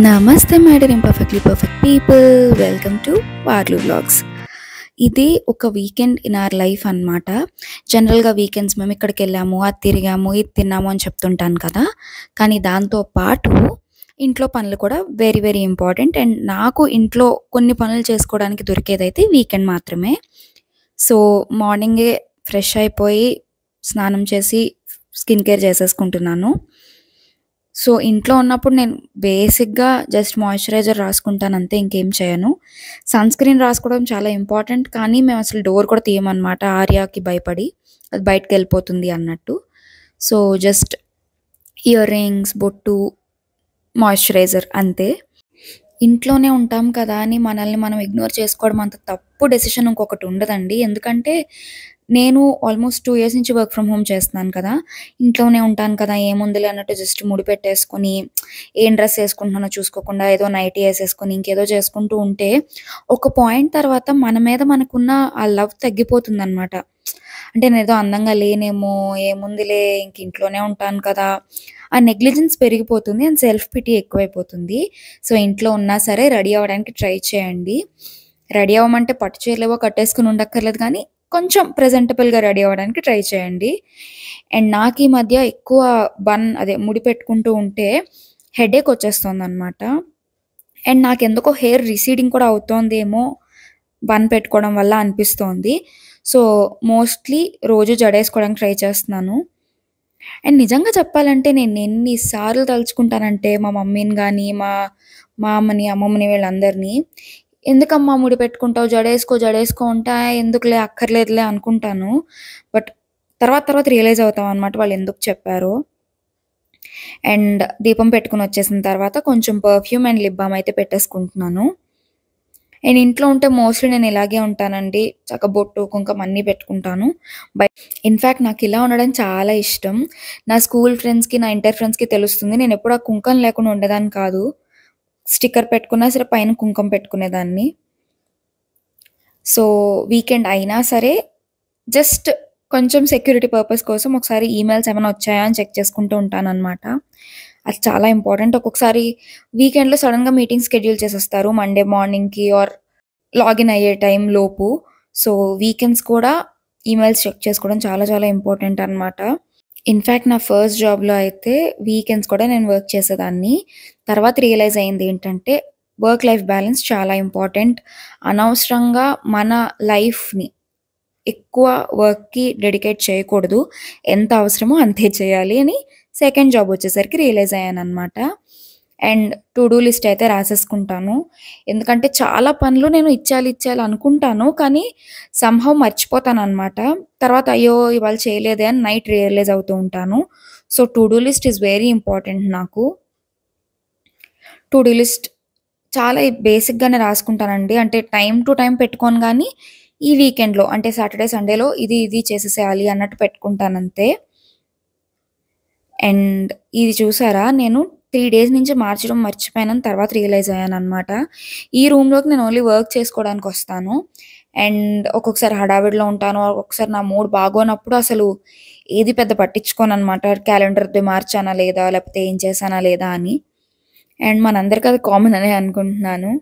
నమస్తే my dear imperfectly perfect people, welcome to వార్లు vlogs. ఇది ఒక వీకెండ్ ఇన్ అవర్ లైఫ్ అన్నమాట. జనరల్గా వీకెండ్స్ మేము ఇక్కడికి వెళ్ళాము, అది తిరిగాము, ఇది తిన్నాము అని చెప్తుంటాను కదా. కానీ దాంతో పాటు ఇంట్లో పనులు కూడా వెరీ వెరీ ఇంపార్టెంట్. అండ్ నాకు ఇంట్లో కొన్ని పనులు చేసుకోవడానికి దొరికేదైతే వీకెండ్ మాత్రమే. సో మార్నింగే ఫ్రెష్ అయిపోయి స్నానం చేసి స్కిన్ కేర్ చేసేసుకుంటున్నాను. సో ఇంట్లో ఉన్నప్పుడు నేను బేసిక్గా జస్ట్ మాయిశ్చరైజర్ రాసుకుంటాను అంతే, ఇంకేం చేయను. సన్ స్క్రీన్ రాసుకోవడం చాలా ఇంపార్టెంట్, కానీ మేము అసలు డోర్ కూడా తీయమన్నమాట, ఆర్యాకి భయపడి అది బయటకు వెళ్ళిపోతుంది అన్నట్టు. సో జస్ట్ ఇయర్ రింగ్స్, బొట్టు, మాయిశ్చరైజర్ అంతే. ఇంట్లోనే ఉంటాం కదా అని మనల్ని మనం ఇగ్నోర్ చేసుకోవడం అంత తప్పు డెసిషన్ ఇంకొకటి ఉండదండి. ఎందుకంటే నేను ఆల్మోస్ట్ 2 ఇయర్స్ నుంచి వర్క్ ఫ్రమ్ హోమ్ చేస్తున్నాను కదా. ఇంట్లోనే ఉంటాను కదా, ఏముందిలే అన్నట్టు జస్ట్ ముడి పెట్టేసుకొని ఏం డ్రెస్ వేసుకుంటున్నానో చూసుకోకుండా ఏదో నైటీ వేసేసుకొని ఇంకేదో చేసుకుంటూ ఉంటే ఒక పాయింట్ తర్వాత మన మీద మనకున్న ఆ లవ్ తగ్గిపోతుందన్నమాట. అంటే నేనేదో అందంగా లేనేమో, ఏముందిలే ఇంక ఇంట్లోనే ఉంటాను కదా, ఆ నెగ్లిజెన్స్ పెరిగిపోతుంది అండ్ సెల్ఫ్ పిటీ ఎక్కువైపోతుంది. సో ఇంట్లో ఉన్నా సరే రెడీ అవ్వడానికి ట్రై చేయండి. రెడీ అవ్వమంటే పట్టు చీరలేవో కట్టేసుకుని ఉండక్కర్లేదు, కానీ కొంచెం ప్రెజెంటబుల్గా రెడీ అవ్వడానికి ట్రై చేయండి. అండ్ నాకు ఈ మధ్య ఎక్కువ ముడి పెట్టుకుంటూ ఉంటే హెడేక్ వచ్చేస్తుంది అనమాట. అండ్ నాకెందుకో హెయిర్ రిసీడింగ్ కూడా అవుతోందేమో బన్ పెట్టుకోవడం వల్ల అనిపిస్తోంది. సో మోస్ట్లీ రోజు జడేసుకోవడానికి ట్రై చేస్తున్నాను. అండ్ నిజంగా చెప్పాలంటే నేను ఎన్నిసార్లు తలుచుకుంటానంటే మా మమ్మీని కానీ, మా అమ్మని, అమ్మమ్మని వీళ్ళందరినీ, ఎందుకమ్మా ముడి పెట్టుకుంటావు, జడేసుకో ఉంటా, ఎందుకులే అక్కర్లేదులే అనుకుంటాను. బట్ తర్వాత రియలైజ్ అవుతాం అనమాట వాళ్ళు ఎందుకు చెప్పారో. అండ్ దీపం పెట్టుకుని వచ్చేసిన తర్వాత కొంచెం పర్ఫ్యూమ్ అండ్ లిప్ బామ్ అయితే పెట్టేసుకుంటున్నాను. అండ్ ఇంట్లో ఉంటే మోస్ట్లీ నేను ఇలాగే ఉంటానండి, చక్కగా బొట్టు, కుంకుమ అన్నీ పెట్టుకుంటాను. ఇన్ఫ్యాక్ట్ నాకు ఇలా ఉండడం చాలా ఇష్టం. నా స్కూల్ ఫ్రెండ్స్కి, నా ఇంటర్ ఫ్రెండ్స్కి తెలుస్తుంది. నేను ఎప్పుడు ఆ కుంకుమ లేకుండా ఉండేదాన్ని కాదు. స్టిక్కర్ పెట్టుకున్నా సరే పైన కుంకుమ పెట్టుకునేదాన్ని. సో వీకెండ్ అయినా సరే జస్ట్ కొంచెం సెక్యూరిటీ పర్పస్ కోసం ఒకసారి ఈమెయిల్స్ ఏమైనా వచ్చాయా అని చెక్ చేసుకుంటూ ఉంటాను అనమాట. అది చాలా ఇంపార్టెంట్. ఒక్కొక్కసారి వీకెండ్లో సడన్గా మీటింగ్ షెడ్యూల్ చేసేస్తారు మండే మార్నింగ్కి ఆర్ లాగిన్ అయ్యే టైం లోపు. సో వీకెండ్స్ కూడా ఈమెయిల్స్ చెక్ చేసుకోవడం చాలా చాలా ఇంపార్టెంట్ అనమాట. ఇన్ఫ్యాక్ట్ నా ఫస్ట్ జాబ్లో అయితే వీకెండ్స్ కూడా నేను వర్క్ చేసేదాన్ని. తర్వాత రియలైజ్ అయింది ఏంటంటే వర్క్ లైఫ్ బ్యాలెన్స్ చాలా ఇంపార్టెంట్. అనవసరంగా మన లైఫ్ని ఎక్కువ వర్క్కి డెడికేట్ చేయకూడదు, ఎంత అవసరమో అంతే చేయాలి అని సెకండ్ జాబ్ వచ్చేసరికి రియలైజ్ అయ్యాను అనమాట. అండ్ టు డూ లిస్ట్ అయితే రాసేసుకుంటాను. ఎందుకంటే చాలా పనులు నేను ఇచ్చేయాలి అనుకుంటాను, కానీ సంహౌ మర్చిపోతాను అనమాట. తర్వాత అయ్యో ఇవాళ చేయలేదే అని నైట్ రియలైజ్ అవుతూ ఉంటాను. So to do list is very important నాకు. టు డూ లిస్ట్ చాలా బేసిక్గానే రాసుకుంటానండి. అంటే టైం టు టైం పెట్టుకోను, కానీ ఈ వీకెండ్లో అంటే సాటర్డే సండేలో ఇది చేసేసేయాలి అన్నట్టు పెట్టుకుంటానంతే. అండ్ ఇది చూసారా, నేను 3 డేస్ నుంచి మార్చడం మర్చిపోయానని తర్వాత రియలైజ్ అయ్యాననమాట. ఈ రూమ్‌లోకి నేను ఓన్లీ వర్క్ చేసుకోవడానికి వస్తాను. అండ్ ఒక్కొక్కసారి హడావిడిలో ఉంటాను. ఒక్కొక్కసారి నా మూడ్ బాగోనప్పుడు అసలు ఏది పెద్ద పట్టించుకోననమాట. క్యాలెండర్‌ది మార్చానా లేదా, లేకపోతే ఏం చేశానా లేదా అని. అండ్ మనందరికీ అది కామన్ అనే అనుకుంటున్నాను.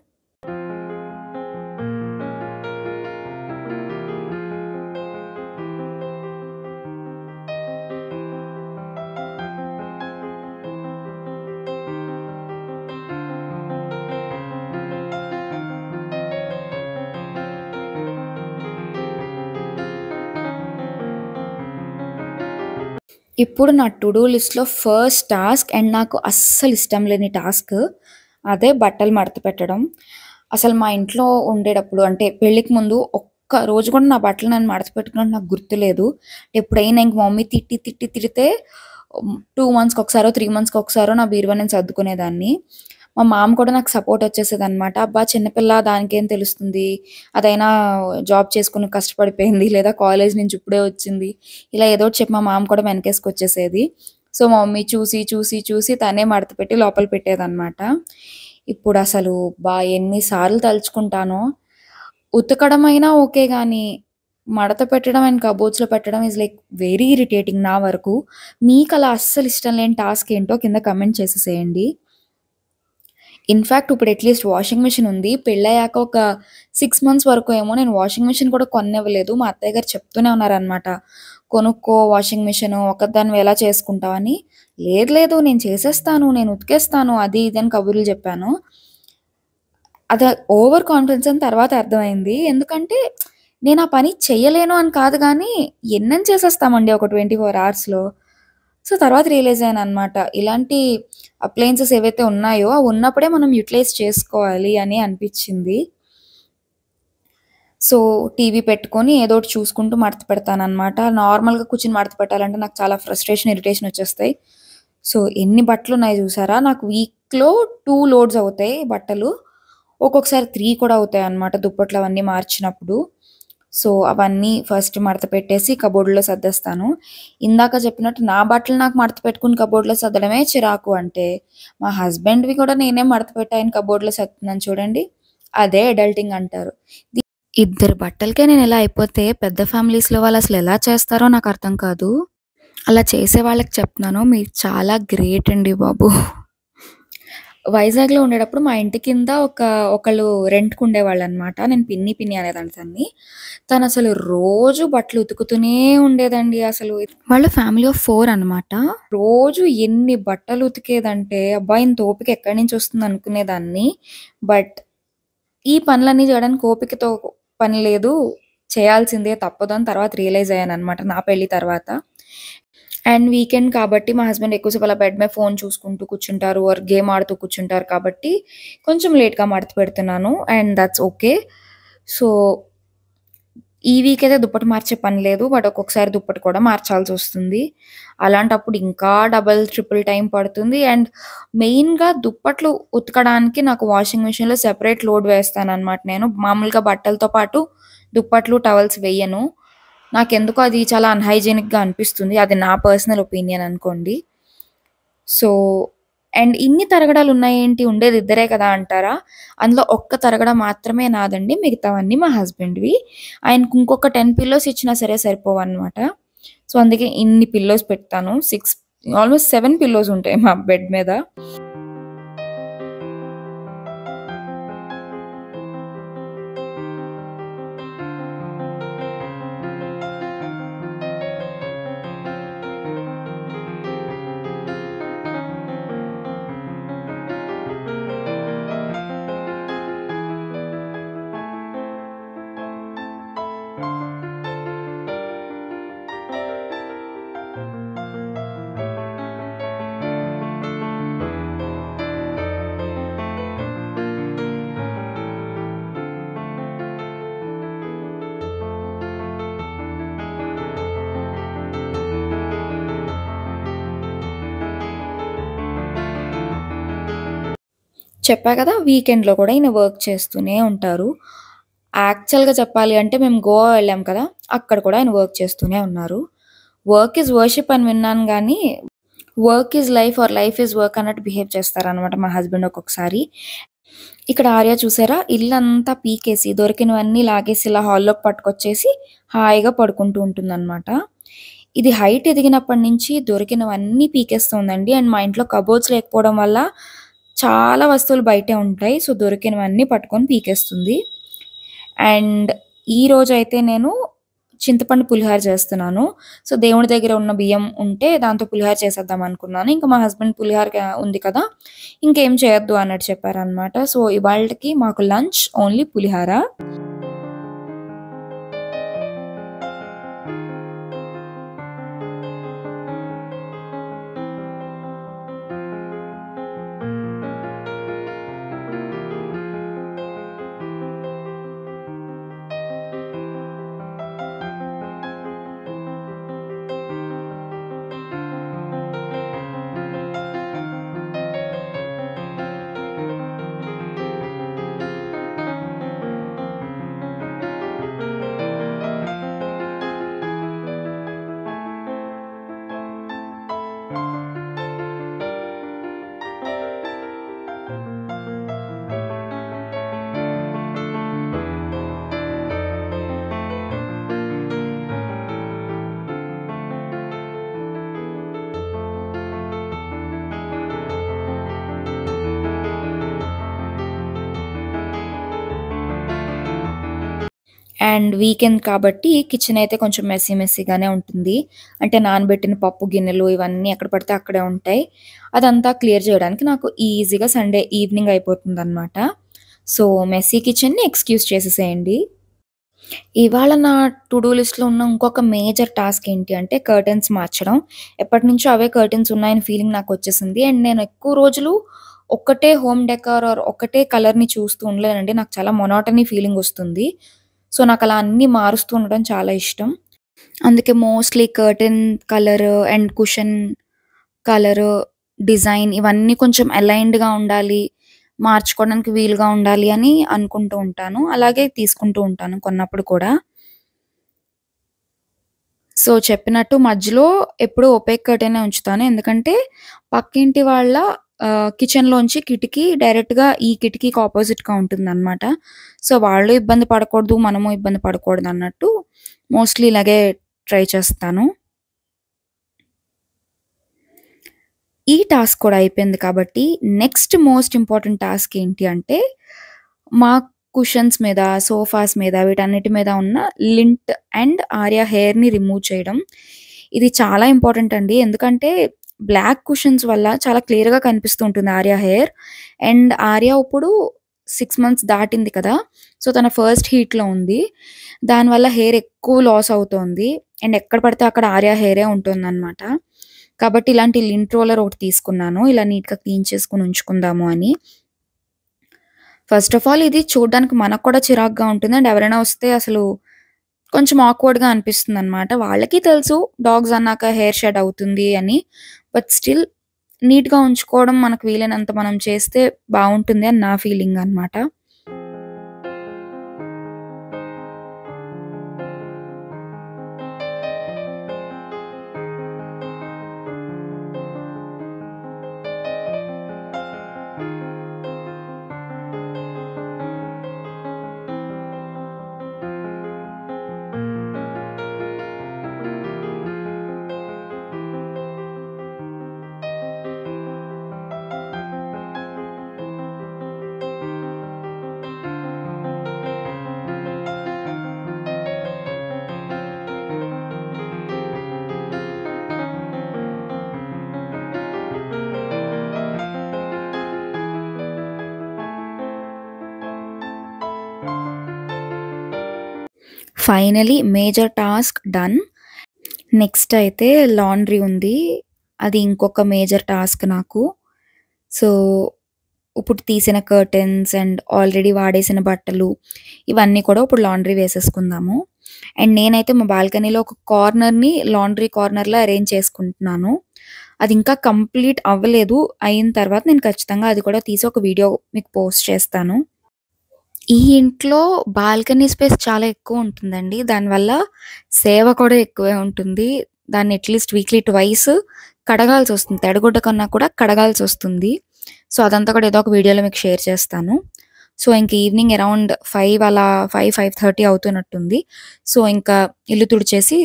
ఇప్పుడు నా టు డూ లిస్ట్‌లో ఫస్ట్ టాస్క్ అండ్ నాకు అస్సలు ఇష్టం లేని టాస్క్ అదే బట్టలు మడత పెట్టడం. అసలు మా ఇంట్లో ఉండేటప్పుడు అంటే పెళ్ళికి ముందు ఒక్క రోజు కూడా నా బట్టలు నేను మడత పెట్టుకున్నట్టు నాకు గుర్తులేదు. ఎప్పుడైనా ఇంక మా మమ్మీ తిడితే 2 మంత్స్‌కి ఒకసారో, 3 మంత్స్‌కి ఒకసారో నా బీరువా నేను సర్దుకునేదాన్ని. మా మామ కూడా నాకు సపోర్ట్ వచ్చేసేదనమాట. అబ్బా! చిన్నపిల్ల దానికేం తెలుస్తుంది, అదైనా జాబ్ చేసుకొని కష్టపడిపోయింది, లేదా కాలేజ్ నుంచి ఇప్పుడే వచ్చింది, ఇలా ఏదో ఒకటి చెప్పి మా మామ కూడా వెనకేసుకొచ్చేసేది. సో మా మమ్మీ చూసి తనే మడతపెట్టి లోపల పెట్టేదనమాట. ఇప్పుడు అసలు ఎన్ని సార్లు తలుచుకుంటానో. ఉతకడం అయినా ఓకే గానీ, మడత పెట్టడం అండ్ కబోర్డ్స్‌లో పెట్టడం ఈజ్ లైక్ వెరీ ఇరిటేటింగ్ నా వరకు. మీకలా అస్సలు ఇష్టం లేని టాస్క్ ఏంటో కింద కామెంట్ చేసేసేయండి. ఇన్‌ఫాక్ట్ ఇప్పుడు అట్‌లీస్ట్ వాషింగ్ మెషిన్ ఉంది. పెళ్ళయ్యాక ఒక 6 మంత్స్ వరకు ఏమో నేను వాషింగ్ మెషిన్ కూడా కొననివ్వలేదు. మా అత్తయ్య గారు చెప్తూనే ఉన్నారనమాట. "కొనుక్కో వాషింగ్ మెషిను ఒక్కదానివి ఎలా చేసుకుంటావని." "లేదు లేదు నేను చేసేస్తాను. నేను ఉతికేస్తాను." అది ఇది అని కబుర్లు చెప్పాను. అది ఓవర్ కాన్ఫిడెన్స్ అని తర్వాత అర్థమైంది. ఎందుకంటే నేను ఆ పని చెయ్యలేను అని కాదు గానీ, ఎన్నని చేసేస్తామండి ఒక 24 అవర్స్‌లో. సో, తర్వాత రియలైజ్ అయ్యాననమాట. ఇలాంటి అప్లయెన్సెస్ ఏవైతే ఉన్నాయో, అవి ఉన్నప్పుడే మనం యుటిలైజ్ చేసుకోవాలి అని అనిపిచ్చింది. సో, టీవీ పెట్టుకొని ఏదోకటి చూసుకుంటూ మడత పెడతాననమాట. నార్మల్‌గా కూర్చొని మడత పెట్టాలంటే నాకు చాలా ఫ్రస్ట్రేషన్, ఇరిటేషన్ వచ్చేస్తాయి. సో, ఎన్ని బట్టలున్నాయి జూసారా? నాకు వీక్‌లో 2 లోడ్స్ అవుతాయి బట్టలు. ఒక్కొక్కసారి 3 కూడా అవుతాయన్నమాట దుప్పట్లు అవన్నీ మార్చినప్పుడు. సో, అవన్నీ ఫస్ట్ మడత పెట్టేసి కబోర్డ్‌లో సర్దేస్తాను. ఇందాక చెప్పినట్టు నా బట్టలు నాకు మడత పెట్టుకొని కబోర్డ్‌లో సర్దడమే చిరాకు అంటే, మా హస్బెండ్‌వి కూడా నేనే మడత పెట్టి ఆయన కబోర్డ్‌లో సర్దుతున్నాను చూడండి. అదే అడల్టింగ్ అంటారు. ఇద్దరి బట్టలకే నేనిలా అయిపోతే పెద్ద ఫ్యామిలీస్‌లో వాళ్ళసలెలా చేస్తారో నాకర్థం కాదు. అలా చేసే వాళ్ళకి చెప్తున్నాను. మీరు చాలా గ్రేట్ అండి బాబు. వైజాగ్‌లో ఉండేటప్పుడు మా ఇంటి కింద ఒకళ్ళు రెంట్‌కుండేవాళ్ళనమాట. నేను పిన్ని అనేదాన్ని తనని. తనసలు రోజు బట్టలు ఉతుకుతూనే ఉండేదండి అసలు. వాళ్ళు ఫ్యామిలీ ఆఫ్ 4 అనమాట. రోజు ఎన్ని బట్టలు ఉతికేదంటే, అబ్బా! ఇంత ఓపిక ఎక్కడి నుంచొస్తుందనుకునేదాన్ని. బట్ ఈ పనులన్నీ జేయడానికి ఓపికతో పని లేదు. చేయాల్సిందే తప్పదు అని తర్వాత రియలైజ్ అయ్యాననమాట నా పెళ్లి తర్వాత. అండ్ వీకెండ్ కాబట్టి మా హస్బెండ్ ఎక్కువ సేపు అలా బెడ్ మీద ఫోన్ చూసుకుంటూ కూర్చుంటారు ఆర్ గేమ్ ఆడుతూ కూర్చుంటారు కాబట్టి కొంచెం లేట్‌గా మడత పెడుతున్నాను. And that's okay. సో, ఈ వీక్ అయితే దుప్పటి మార్చే పని లేదు. బట్ ఒక్కొక్కసారి దుప్పటి కూడా మార్చాల్సొస్తుంది. అలాంటప్పుడు ఇంకా డబుల్, ట్రిపుల్ టైమ్ పడుతుంది. అండ్ మెయిన్‌గా దుప్పట్లు ఉతకడానికి నాకు వాషింగ్ మెషిన్‌లో సెపరేట్ లోడ్ వేస్తాననమాట నేను. మామూలుగా బట్టలతో పాటు దుప్పట్లు, టవల్స్ వెయ్యను. నాకెందుకో అది చాలా అన్‌హైజీనిక్‌గా అనిపిస్తుంది. అది నా పర్సనల్ ఒపీనియన్ అనుకోండి. సో, అండ్ ఇన్ని తరగడాలున్నాయేంటి ఉండేది ఇద్దరే కదా అంటారా? అందులో ఒక్క తరగడ మాత్రమే నాదండి. మిగతావన్నీ మా హస్బెండ్‌వి. ఆయనకి ఇంకొక 10 పిల్లోస్ ఇచ్చినా సరే సరిపోవన్నమాట. సో, అందుకే ఇన్ని పిల్లోస్ పెడతాను. ఆల్‌మోస్ట్ 7 పిల్లోస్ ఉంటాయి మా బెడ్ మీద. చెప్పా కదా! వీకెండ్‌లో కూడా ఈయన వర్క్ చేస్తూనే ఉంటారు. యాక్చువల్‌గా చెప్పాలి అంటే మేము గోవా వెళ్ళాం కదా! అక్కడ కూడా ఆయన వర్క్ చేస్తూనే ఉన్నారు. వర్క్ ఈజ్ వర్షిప్ అని విన్నాను గానీ, work is life or life is work అన్నట్టు బిహేవ్ చేస్తారనమాట మా హస్బెండ్ ఒక్కొక్కసారి. ఇక్కడ ఆర్య చూసారా ఇల్లంతా పీకేసి, దొరికినవన్నీ లాగేసి ఇలా హాల్లోకి పట్టుకొచ్చేసి హాయిగా పడుకుంటూ ఉంటుందనమాట. ఇది హైట్ ఎదిగినప్పటి నుంచి దొరికినవన్నీ పీకేస్తుందండి. అండ్ మా ఇంట్లో కబోర్డ్స్ లేకపోవడం వల్ల చాలా వస్తువులు బయటే ఉంటాయి. సో, దొరికినవన్నీ పట్టుకొని పీకేస్తుంది. అండ్ ఈరోజైతే నేను చింతపండు పులిహోర చేస్తున్నాను. సో, దేవుడి దగ్గర ఉన్న బియ్యం ఉంటే దాంతో పులిహోర చేసేద్దాం అనుకున్నాను. ఇంకా మా హస్బెండ్ పులిహోర ఉంది కదా! ఇంకేం చేయొద్దు అన్నట్టు చెప్పారనమాట. సో, ఇవాల్టికి మాకు lunch only pulihora. And weekend కాబట్టి కిచెన్ అయితే కొంచెం మెస్సీగానే ఉంటుంది. అంటే నానబెట్టిన పప్పు గిన్నెలు ఇవన్నీ ఎక్కడ పడితే అక్కడే ఉంటాయి. అదంతా క్లియర్ చేయడానికి నాకు ఈజీగా సండే ఈవినింగ్ అయిపోతుందనమాట. సో, మెస్సీ కిచెన్‌ని ఎక్స్‌క్యూజ్ చేసేసేయండి. ఇవాళ నా టు డూ లిస్ట్‌లో ఉన్న ఇంకొక మేజర్ టాస్క్ ఏంటి అంటే కర్టెన్స్ మార్చడం. ఎప్పటినుంచో అవే కర్టెన్స్ ఉన్నాయని ఫీలింగ్ నాకొచ్చేసింది. అండ్ నేను ఎక్కువ రోజులు ఒక్కటే హోమ్ డెకార్ ఆర్ ఒకటే కలర్‌ని చూస్తూ ఉండలేనండి. నాకు చాలా మొనోటనీ ఫీలింగ్ వస్తుంది. సో, నాకలా అన్నీ మారుస్తూ ఉండడం చాలా ఇష్టం. అందుకే mostly curtain colour and cushion colour, design ఇవన్నీ కొంచెం అలైన్డ్‌గా ఉండాలి. మార్చుకోవడానికి వీలుగా ఉండాలి అని అనుకుంటూ ఉంటాను. అలాగే తీసుకుంటూ ఉంటాను కొన్నప్పుడు కూడా. సో, చెప్పినట్టు మధ్యలో ఎప్పుడూ ఒపేక్ కర్టెనే ఉంచుతాను. ఎందుకంటే పక్కింటి వాళ్ళ కిచెన్‌లోంచి కిటికీ డైరెక్ట్‌గా ఈ కిటికీకి అపోజిట్‌గా ఉంటుందనమాట. సో, వాళ్ళు ఇబ్బంది పడకూడదు, మనము ఇబ్బంది పడకూడదన్నట్టు మోస్ట్‌లీ ఇలాగే ట్రై చేస్తాను. ఈ టాస్క్ కూడా అయిపోయింది కాబట్టి నెక్స్ట్ మోస్ట్ ఇంపార్టెంట్ టాస్క్ ఏంటి అంటే, మా కుషన్స్ మీద, సోఫాస్ మీద వీటన్నిటి మీద ఉన్న లింట్ అండ్ ఆర్యా హెయిర్‌ని రిమూవ్ చేయడం. ఇది చాలా ఇంపార్టెంట్ అండి. ఎందుకంటే బ్లాక్ కుషన్స్ వల్ల చాలా క్లియర్‌గా కనిపిస్తూ ఉంటుంది ఆర్యా హెయిర్. అండ్ ఆర్య ఇప్పుడు 6 మంత్స్ దాటింది కదా! సో, తన ఫస్ట్ హీట్‌లో ఉంది. దానివల్ల హెయిర్ ఎక్కువ లాస్ అవుతోంది. అండ్ ఎక్కడ పడితే అక్కడ ఆర్యా హెయిరే ఉంటుందనమాట. కాబట్టి ఇలాంటి లింట్ రోలర్ ఒకటి తీసుకున్నాను. ఇలా నీట్‌గా క్లీన్ చేసుకొని ఉంచుకుందాము అని. ఫస్ట్ ఆఫ్ ఆల్ ఇది చూడ్డానికి మనకు కూడా చిరాకుగా ఉంటుంది. అండ్ ఎవరైనా వస్తే అసలు కొంచెం ఆక్వర్డ్‌గా అనిపిస్తుందనమాట. వాళ్ళకి తెలుసు డాగ్స్ అన్నాక హెయిర్ షెడ్ అవుతుంది అని. బట్ స్టిల్ నీట్‌గా ఉంచుకోవడం మనకు వీలైనంత మనం చేస్తే బావుంటుంది అని నా ఫీలింగ్ అనమాట. Finally major task done. Next అయితే లాండ్రీ ఉంది. అది ఇంకొక మేజర్ టాస్క్ నాకు. సో, ఇప్పుడు తీసిన కర్టెన్స్ అండ్ ఆల్రెడీ వాడేసిన బట్టలు ఇవన్నీ కూడా ఇప్పుడు లాండ్రీ వేసేసుకుందాము. అండ్ నేనైతే మా బాల్కనీలో ఒక కార్నర్‌ని లాండ్రీ కార్నర్‌లా అరేంజ్ చేసుకుంటున్నాను. అది ఇంకా కంప్లీట్ అవ్వలేదు. అయిన తర్వాత నేను ఖచ్చితంగా అది కూడా తీసి ఒక వీడియో మీకు పోస్ట్ చేస్తాను. ఈ ఇంట్లో బాల్కనీ స్పేస్ చాలా ఎక్కువుంటుందండి. దానివల్ల సేవ కూడా ఎక్కువే ఉంటుంది. దాన్ని అట్‌లీస్ట్ వీక్లీ ట్వైస్ కడగాల్సొస్తుంది. తడిగుడ్డ కన్నా కూడా కడగాల్సొస్తుంది. సో, అదంతా కూడా ఏదో ఒక వీడియోలో మీకు షేర్ చేస్తాను. సో, ఇంక ఈవినింగ్ అరౌండ్ 5 అలా 5, 5:30 అవుతున్నట్టుంది. సో, ఇంకా ఇల్లు తుడిచేసి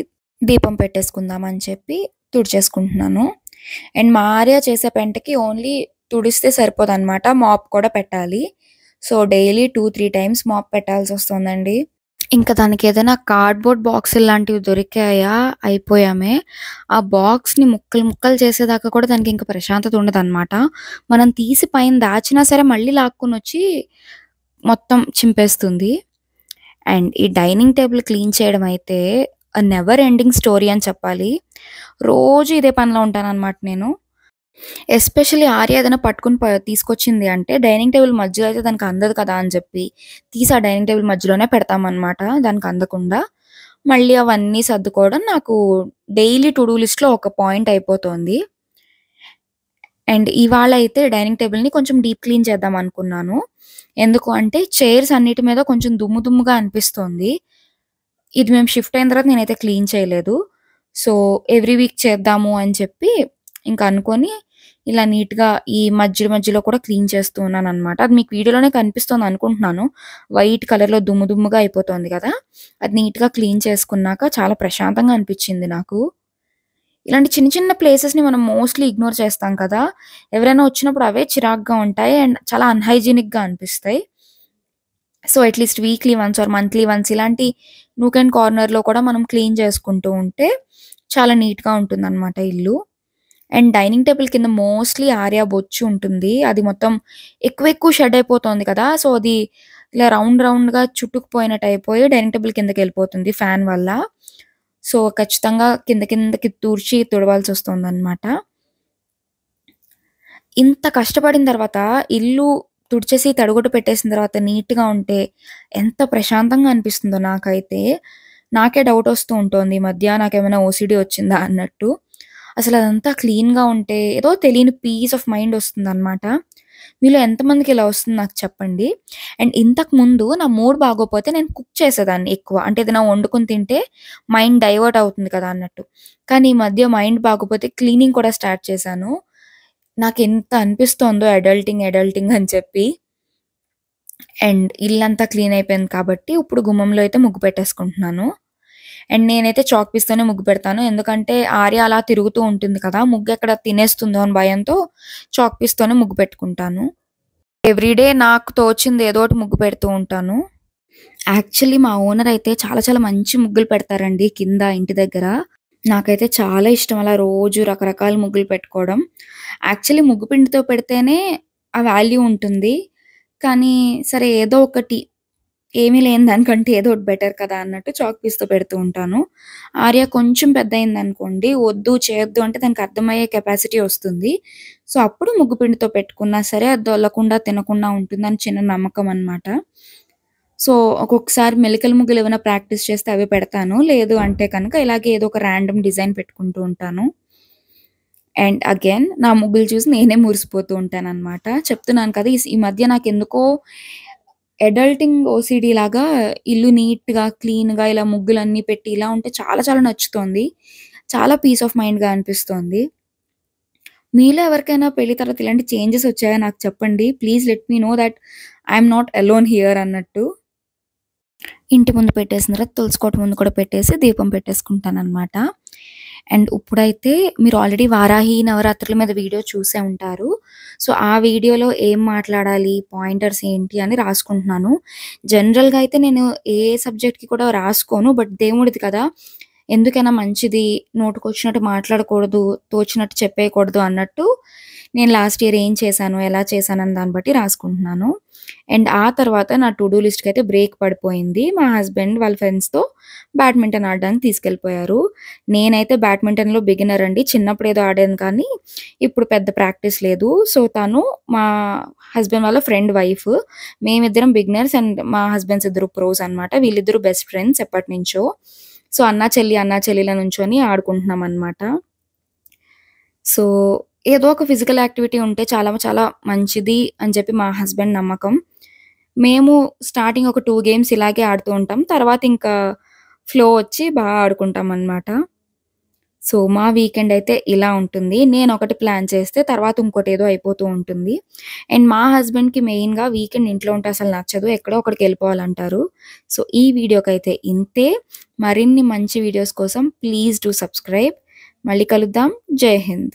దీపం పెట్టేసుకుందాం అని చెప్పి తుడిచేసుకుంటున్నాను. అండ్ మా ఆర్య చేసే పెంటకి ఓన్లీ తుడిస్తే సరిపోదనమాట. మాప్ కూడా పెట్టాలి. సో, డైలీ 2, 3 టైమ్స్ మాప్ పెట్టాల్సొస్తుందండి. ఇంకా దానికేదైనా కార్డ్‌బోర్డ్ బాక్సుల్లాంటివి దొరికాయా అయిపోయామే. ఆ బాక్స్‌ని ముక్కలు ముక్కలు చేసేదాకా కూడా దానికింక ప్రశాంతత ఉండదనమాట. మనం తీసి పైన దాచినా సరే మళ్ళీ లాక్కొనొచ్చి మొత్తం చింపేస్తుంది. అండ్ ఈ డైనింగ్ టేబుల్ క్లీన్ చేయడం అయితే నెవర్ ఎండింగ్ స్టోరీ అని చెప్పాలి. రోజు ఇదే పనిలో ఉంటాననమాట నేను. ఎస్పెషల్లీ ఆర్య ఏదైనా పట్టుకొని తీసుకొచ్చింది అంటే డైనింగ్ టేబుల్ మధ్యలో అయితే దానికి అందదు కదా అని చెప్పి తీసి ఆ డైనింగ్ టేబుల్ మధ్యలోనే పెడతామనమాట దానికి అందకుండా. మళ్ళీ అవన్నీ సర్దుకోవడం నాకు డైలీ టు డూ లిస్ట్‌లో ఒక పాయింట్ అయిపోతోంది. అండ్ ఇవాళ అయితే డైనింగ్ టేబుల్‌ని కొంచెం డీప్ క్లీన్ చేద్దాం అనుకున్నాను. ఎందుకు అంటే చైర్స్ అన్నిటి మీద కొంచెం దుమ్ము దుమ్ముగా అనిపిస్తోంది. ఇది మేము షిఫ్ట్ అయిన తర్వాత నేనైతే క్లీన్ చేయలేదు. సో, ఎవ్రీ వీక్ చేద్దాము అని చెప్పి ఇంక అనుకోని ఇలా నీట్‌గా ఈ మధ్యలో కూడా క్లీన్ చేస్తూ ఉన్నాననమాట. అది మీకు వీడియోలోనే కనిపిస్తోంది అనుకుంటున్నాను. వైట్ కలర్‌లో దుమ్ము దుమ్ముగా అయిపోతోంది కదా! అది నీట్‌గా క్లీన్ చేసుకున్నాక చాలా ప్రశాంతంగా అనిపిచ్చింది నాకు. ఇలాంటి చిన్న చిన్న ప్లేసెస్‌ని మనం మోస్ట్‌లీ ఇగ్నోర్ చేస్తాం కదా! ఎవరైనా వచ్చినప్పుడు అవే చిరాకుగా ఉంటాయి. అండ్ చాలా అన్‌హైజీనిక్‌గా అనిపిస్తాయి. So, at least weekly once or monthly once ఇలాంటి నూక్ అండ్ కార్నర్‌లో కూడా మనం క్లీన్ చేసుకుంటూ ఉంటే చాలా నీట్‌గా ఉంటుందనమాట ఇల్లు. అండ్ డైనింగ్ టేబుల్ కింద మోస్ట్‌లీ ఆర్యా బొచ్చు ఉంటుంది. అది మొత్తం ఎక్కువ షెడ్ అయిపోతోంది కదా! సో, అది ఇలా రౌండ్‌గా చుట్టుకుపోయినట్టు అయిపోయి డైనింగ్ టేబుల్ కిందకెళ్ళిపోతుంది ఫ్యాన్ వల్ల. సో, ఖచ్చితంగా కిందకి తూర్చి తుడవాల్సొస్తుందనమాట. ఇంత కష్టపడిన తర్వాత ఇల్లు తుడిచేసి, తడిగుడ్డ పెట్టేసిన తర్వాత నీట్‌గా ఉంటే ఎంత ప్రశాంతంగా అనిపిస్తుందో నాకైతే. నాకే డౌటొస్తూ ఉంటోంది ఈ మధ్య నాకేమైనా ఓసీడీ వచ్చిందా అన్నట్టు. అసలదంతా క్లీన్‌గా ఉంటే ఏదో తెలియని పీస్ ఆఫ్ మైండ్ ఒస్తుందనమాట. మీలో ఎంతమందికి ఇలా వస్తుంది నాకు చెప్పండి. అండ్ ఇంతకుముందు నా మూడ్ బాగోపోతే నేను కుక్ చేసేదాన్ని ఎక్కువ. అంటే ఏదైనా వండుకొని తింటే మైండ్ డైవర్ట్ అవుతుంది కదా అన్నట్టు. కానీ ఈ మధ్య మైండ్ బాగోపోతే క్లీనింగ్ కూడా స్టార్ట్ చేశాను. నాకెంత అనిపిస్తోందో అడల్టింగ్ అని చెప్పి. అండ్ ఇల్లంతా క్లీన్ అయిపోయింది కాబట్టి ఇప్పుడు గుమ్మంలో అయితే ముగ్గు పెట్టేసుకుంటున్నాను. అండ్ నేనైతే చాక్ పీస్‌తోనే ముగ్గు పెడతాను. ఎందుకంటే ఆర్య అలా తిరుగుతూ ఉంటుంది కదా! ముగ్గెక్కడ తినేస్తుందో అని భయంతో చాక్ పీస్‌తోనే ముగ్గు పెట్టుకుంటాను. ఎవ్రీడే నాకు తోచింది ఏదో ఒకటి ముగ్గు పెడుతూ ఉంటాను. యాక్చువల్లీ మా ఓనర్ అయితే చాలా మంచి ముగ్గులు పెడతారండి కింద ఇంటి దగ్గర. నాకైతే చాలా ఇష్టం అలా రోజు రకరకాల ముగ్గులు పెట్టుకోవడం. యాక్చువల్లీ ముగ్గు పిండితో పెడితేనే ఆ వాల్యూ ఉంటుంది. కానీ సరే ఏదో ఒకటి ఏమీ లేని దానికంటే ఏదో ఒకటి బెటర్ కదా అన్నట్టు చాక్ పీస్‌తో పెడుతూ ఉంటాను. ఆర్య కొంచెం పెద్దయిందనుకోండి వద్దు, చేయొద్దు అంటే దానికి అర్థమయ్యే కెపాసిటీ వస్తుంది. సో, అప్పుడు ముగ్గు పిండితో పెట్టుకున్నా సరే అది దొర్లకుండా, తినకుండా ఉంటుందని చిన్న నమ్మకం అన్నమాట. సో, ఒక్కొక్కసారి మెలికల ముగ్గులు ఏమైనా ప్రాక్టీస్ చేస్తే అవి పెడతాను. లేదు అంటే కనుక ఇలాగే ఏదో ఒక రాండమ్ డిజైన్ పెట్టుకుంటూ ఉంటాను. అండ్ అగైన్ నా ముగ్గులు చూసి నేనే మురిసిపోతూ ఉంటాననమాట. చెప్తున్నాను కదా! ఈ మధ్య నాకెందుకో అడల్టింగ్ ఓసీడీ లాగా ఇల్లు నీట్‌గా, క్లీన్‌గా ఇలా ముగ్గులన్నీ పెట్టి ఇలా ఉంటే చాలా నచ్చుతోంది. చాలా పీస్ ఆఫ్ మైండ్‌గా అనిపిస్తోంది. మీలో ఎవరికైనా పెళ్లి తర్వాత ఇలాంటి చేంజెస్ వచ్చాయా నాకు చెప్పండి. Please let me know that I am not alone here అన్నట్టు. ఇంటి ముందు పెట్టేసిన తర్వాత తులసి కోట ముందు కూడా పెట్టేసి దీపం పెట్టేసుకుంటాననమాట. అండ్ ఇప్పుడైతే మీరు ఆల్రెడీ వారాహి నవరాత్రుల మీద వీడియో చూసే ఉంటారు. సో, ఆ వీడియోలో ఏం మాట్లాడాలి, పాయింటర్స్ ఏంటి అని రాసుకుంటున్నాను. జనరల్‌గా అయితే నేను ఏ సబ్జెక్ట్‌కి కూడా రాసుకోను. బట్ దేవుడిది కదా! ఎందుకైనా మంచిది నోటికొచ్చినట్టు మాట్లాడకూడదు, తోచినట్టు చెప్పేయకూడదు అన్నట్టు నేను లాస్ట్ ఇయర్ ఏం చేశాను, ఎలా చేశానన్న దాన్ని బట్టి రాసుకుంటున్నాను. అండ్ ఆ తర్వాత నా టు డూ లిస్ట్‌కయితే బ్రేక్ పడిపోయింది. మా హస్బెండ్ వాళ్ళ ఫ్రెండ్స్‌తో బ్యాడ్మింటన్ ఆడడానికి తీసుకెళ్ళిపోయారు. నేనైతే బ్యాడ్మింటన్‌లో బిగినర్ అండి. చిన్నప్పుడు ఏదో ఆడాను కానీ, ఇప్పుడు పెద్ద ప్రాక్టీస్ లేదు. సో, తను మా హస్బెండ్ వాళ్ళ ఫ్రెండ్ వైఫ్. మేమిద్దరం బిగినర్స్ అండ్ మా హస్బెండ్స్ ఇద్దరు ప్రోస్ అనమాట. వీళ్ళిద్దరూ బెస్ట్ ఫ్రెండ్స్ ఎప్పటినుంచో. సో, అన్నా చెల్లిలా నుంచొని ఆడుకుంటున్నామనమాట. సో, ఏదో ఒక ఫిజికల్ యాక్టివిటీ ఉంటే చాలా మంచిది అని చెప్పి మా హస్బెండ్ నమ్మకం. మేము స్టార్టింగ్ ఒక 2 గేమ్స్ ఇలాగే ఆడుతూ ఉంటాం. తర్వాత ఇంకా ఫ్లో వచ్చి ఆడుకుంటామనమాట. సో, మా వీకెండ్ అయితే ఇలా ఉంటుంది. నేనొకటి ప్లాన్ చేస్తే తర్వాత ఇంకోటేదో అయిపోతూ ఉంటుంది. అండ్ మా హస్బెండ్‌కి మెయిన్‌గా వీకెండ్ ఇంట్లో ఉంటే అసలు నచ్చదు. ఎక్కడో అక్కడికెళ్ళిపోవాలంటారు. సో, ఈ వీడియోకైతే ఇంతే. మరిన్ని మంచి వీడియోస్ కోసం ప్లీజ్ డూ సబ్స్క్రైబ్. మళ్ళీ కలుద్దాం. జై హింద్.